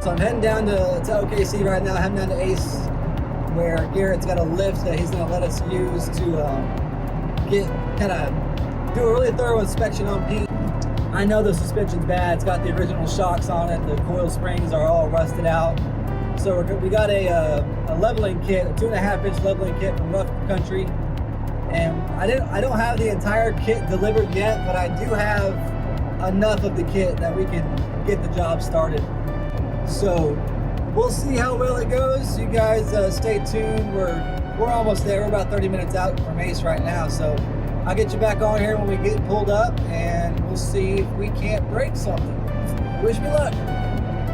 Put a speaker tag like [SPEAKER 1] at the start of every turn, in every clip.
[SPEAKER 1] So I'm heading down to OKC right now, heading down to Ace, where Garrett's got a lift that he's going to let us use to do a really thorough inspection on Pete. I know the suspension's bad. It's got the original shocks on it. The coil springs are all rusted out. So we got a leveling kit, a 2.5-inch leveling kit from Rough Country. And I don't have the entire kit delivered yet, but I do have enough of the kit that we can get the job started. So we'll see how well it goes. You guys stay tuned. We're almost there. We're about 30 minutes out from Ace right now. So I'll get you back on here when we get pulled up, and we'll see if we can't break something. Wish me luck.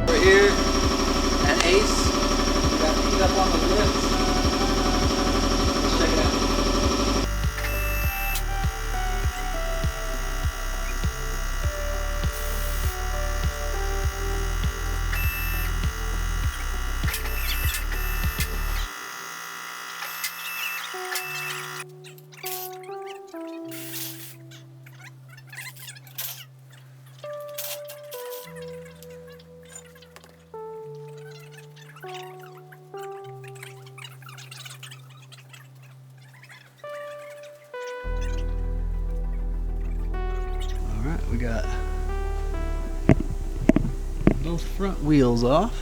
[SPEAKER 1] We're here at Ace. We got Pete up on the lift. Let's check it out. We got both front wheels off.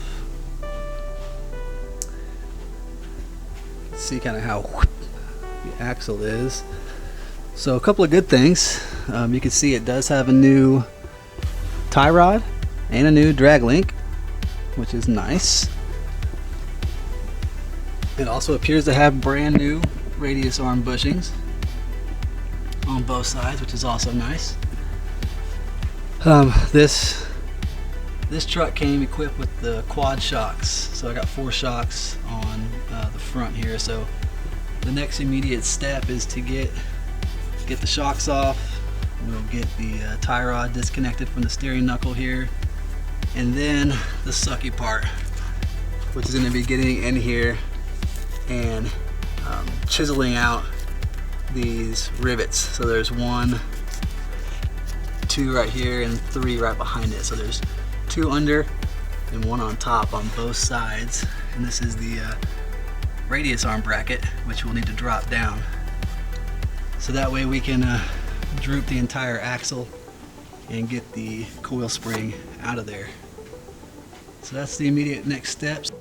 [SPEAKER 1] See kind of how the axle is. So a couple of good things. You can see it does have a new tie rod and a new drag link, which is nice. It also appears to have brand new radius arm bushings on both sides, which is also nice. This truck came equipped with the quad shocks, so I got 4 shocks on the front here. So the next immediate step is to get the shocks off. We'll get the tie rod disconnected from the steering knuckle here, and then the sucky part, which is going to be getting in here and chiseling out these rivets. So there's 1, 2 right here and 3 right behind it. So there's 2 under and 1 on top on both sides. And this is the radius arm bracket, which we'll need to drop down. So that way we can droop the entire axle and get the coil spring out of there. So that's the immediate next steps.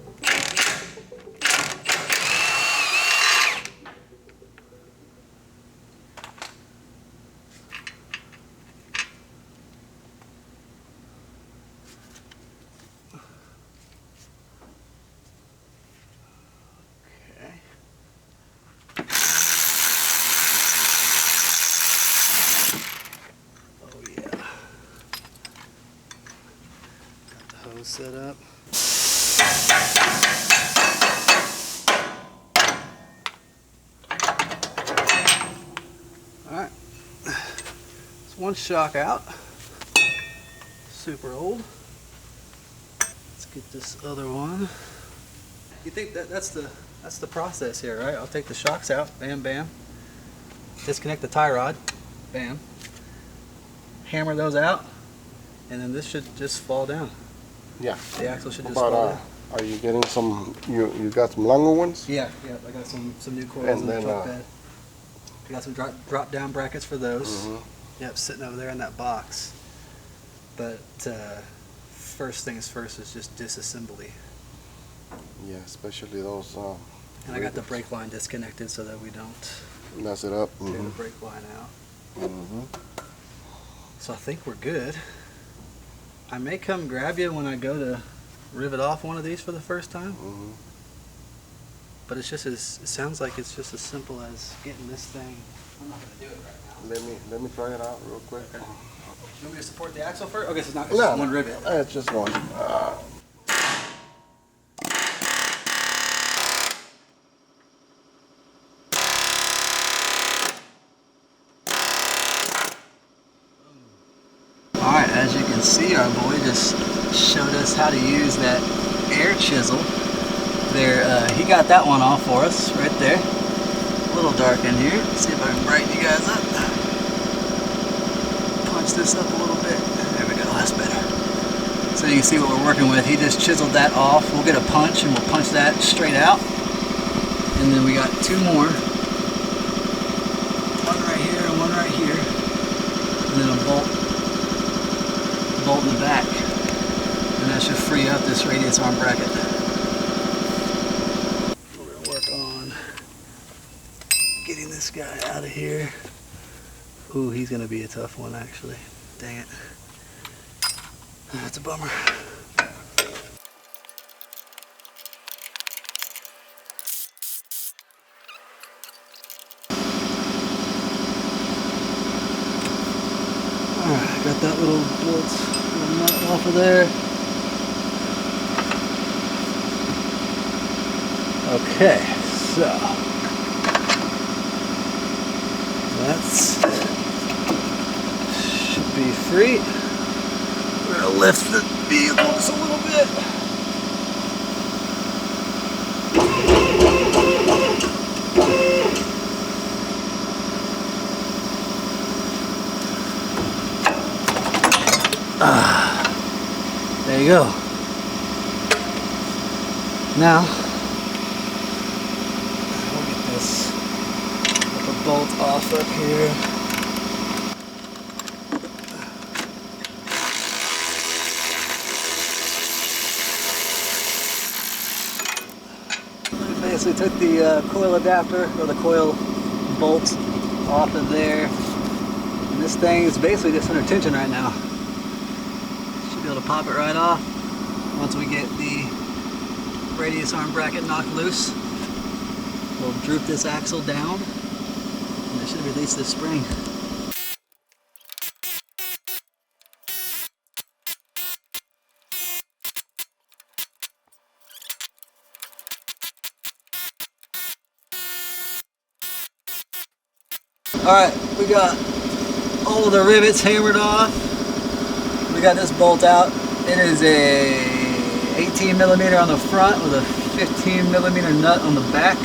[SPEAKER 1] Set up. Alright, it's 1 shock out. Super old. Let's get this other one. You think that's the process here, right? I'll take the shocks out, bam bam. Disconnect the tie rod, bam. Hammer those out, and then this should just fall down. Yeah. The axle should just fall down.
[SPEAKER 2] Are you getting some, you got some longer ones?
[SPEAKER 1] Yeah, I got some new coils in the truck bed. I got some drop down brackets for those. Yep, sitting over there in that box. But first things first is just disassembly.
[SPEAKER 2] Yeah, especially those.
[SPEAKER 1] And I got the brake line disconnected so that we don't
[SPEAKER 2] mess it up.
[SPEAKER 1] tear the brake line out. So I think we're good. I may come grab you when I go to rivet off one of these for the first time. But it's just it sounds like it's just as simple as getting this thing. I'm not gonna do it right now.
[SPEAKER 2] Let me try it out real quick.
[SPEAKER 1] Okay. You want me to support the axle first? Okay, so it's not just one rivet.
[SPEAKER 2] It's just one.
[SPEAKER 1] Alright, as you can see, our boy just showed us how to use that Air-chisel. There, he got that one off for us, right there. A little dark in here. Let's see if I can brighten you guys up. Punch this up a little bit. There we go, that's better. So so you can see what we're working with. He just chiseled that off. We'll get a punch and we'll punch that straight out. And then we got two more. One right here and one right here. And then a bolt in the back. And that should free up this radius arm bracket. We're going to work on getting this guy out of here. Ooh, he's going to be a tough one actually. Dang it. That's a bummer. Alright, got that little bolt nut off of there. Okay, so that's should be free. We're gonna lift the vehicle just a little bit. There you go. Now we'll get this little bolt off up here. Basically took the coil adapter or the coil bolt off of there. And this thing is basically just under tension right now. Should be able to pop it right off once we get the radius arm bracket knocked loose. We'll droop this axle down and it should release this spring. Alright, we got all of the rivets hammered off. We got this bolt out. It is a 18mm on the front with a 15mm nut on the back.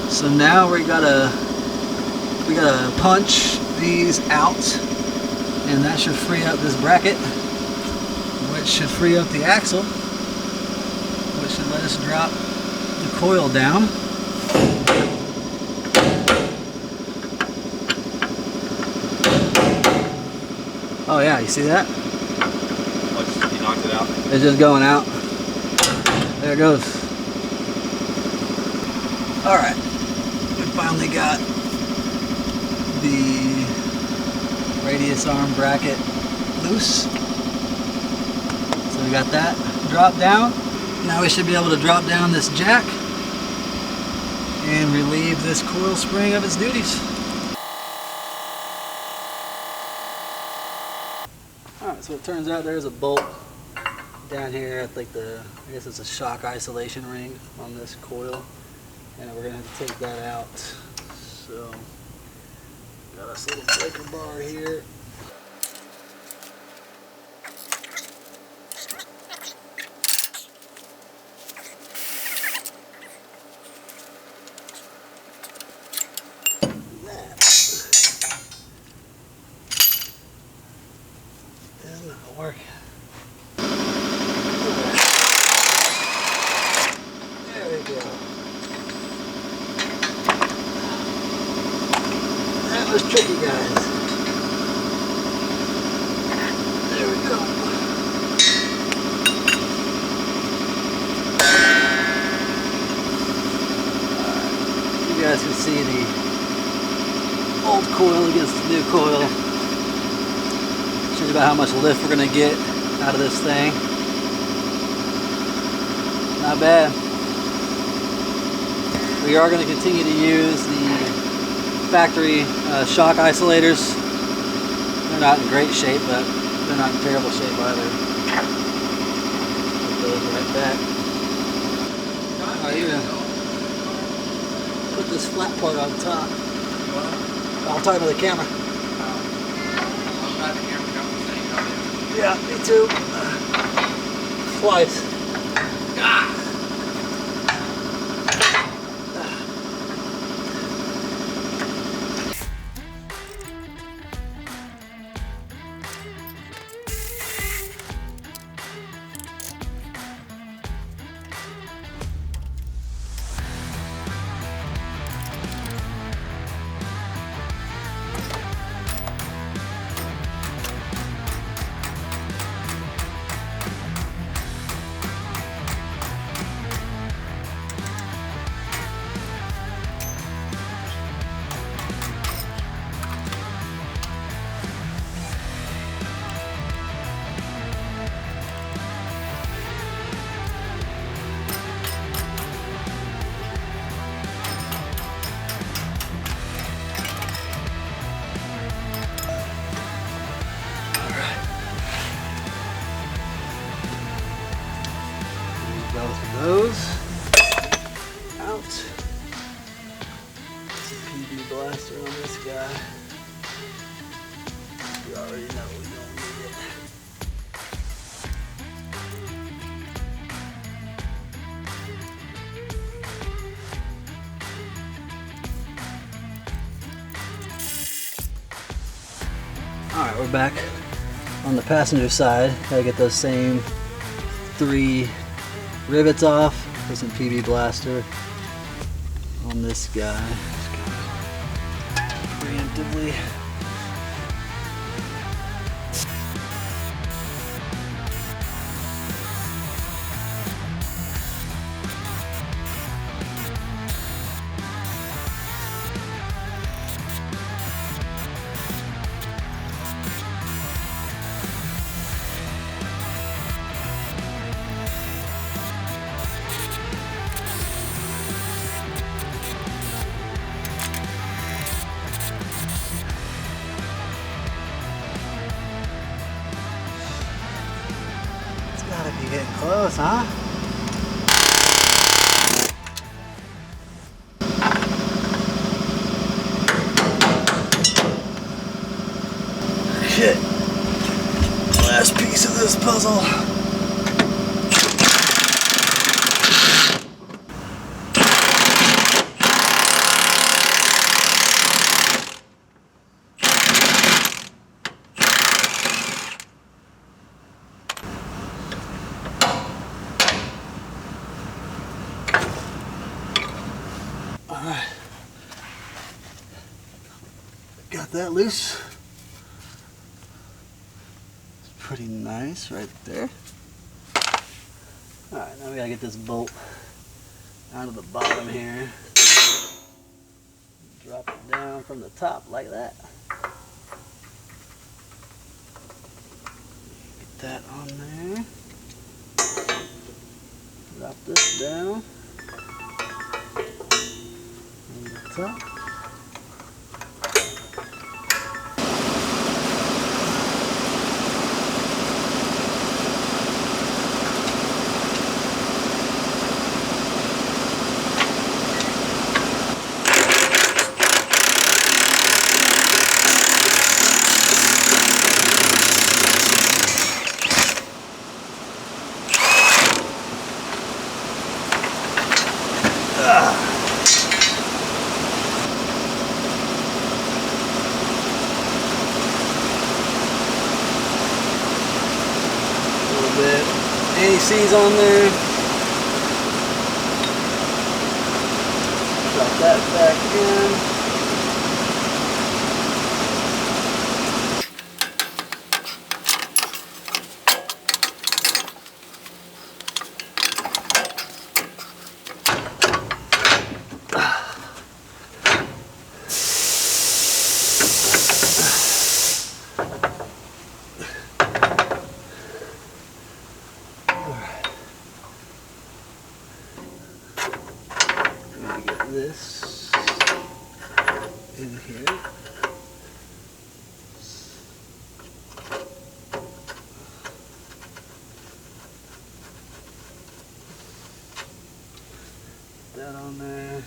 [SPEAKER 1] So now we gotta punch these out, and that should free up this bracket, which should free up the axle, which should let us drop the coil down. Oh yeah, you see that?
[SPEAKER 3] Oh, you knocked it out?
[SPEAKER 1] It's just going out. There it goes. Alright, we finally got the radius arm bracket loose. So we got that dropped down. Now we should be able to drop down this jack and relieve this coil spring of its duties. Alright, so it turns out there's a bolt down here at like I guess it's a shock isolation ring on this coil, and we're going to have to take that out. So, got us a little breaker bar here. That'll work. There we go. That was tricky, guys. There we go. You guys can see the old coil against the new coil. Shows you about how much lift we're going to get out of this thing. Not bad. We are going to continue to use the factory shock isolators. They're not in great shape, but they're not in terrible shape either. Put those right back. Alright, you're going to put this flat part on top. I'll talk to the camera. Yeah, me too. Twice.
[SPEAKER 4] Both of those out. Some PB blaster on this guy. You already know we don't need it. Alright, we're back on the passenger side. Gotta get those same 3 rivets off. Put some PB blaster on this guy. Preemptively. Gotta be getting close, huh? Shit. Last piece of this puzzle. Alright, got that loose. It's pretty nice right there. Alright, now we gotta get this bolt out of the bottom here. Drop it down from the top like that. Get that on there. Drop this down. Top. AC's on there. Drop that back in. This in here. That on there.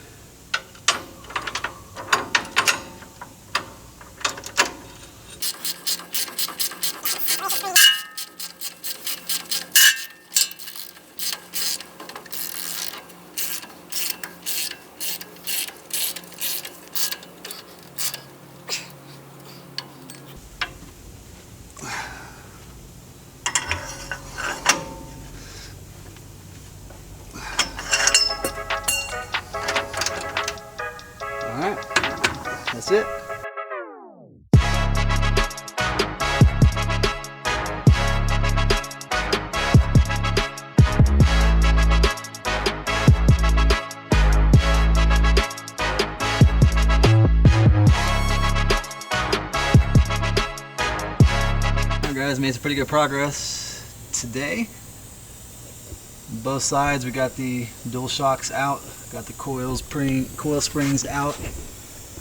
[SPEAKER 4] That's it. Alright guys, made some pretty good progress today. Both sides we got the dual shocks out, got the coil springs out.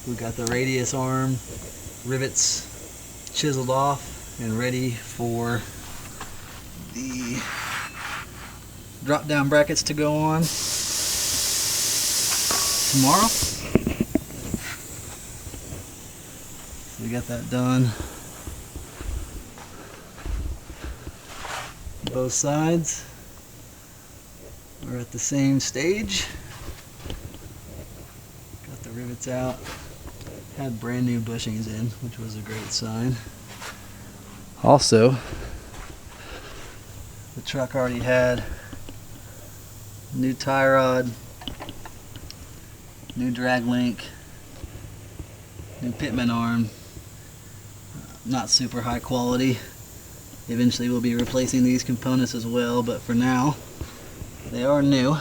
[SPEAKER 4] We got the radius arm rivets chiseled off and ready for the drop down brackets to go on tomorrow. So we got that done. Both sides are at the same stage. Got the rivets out. Had brand new bushings in, which was a great sign. Also, the truck already had new tie rod, new drag link, new pitman arm. Not super high quality. Eventually we'll be replacing these components as well, but for now they are new,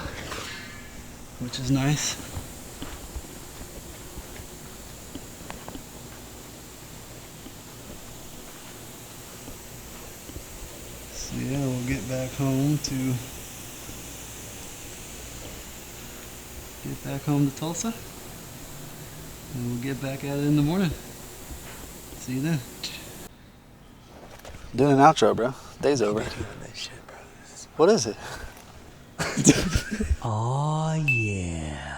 [SPEAKER 4] which is nice. So yeah, we'll get back home to Tulsa, and we'll get back at it in the morning. See you then. Doing an outro, bro. Day's over. What is it?
[SPEAKER 5] Oh yeah.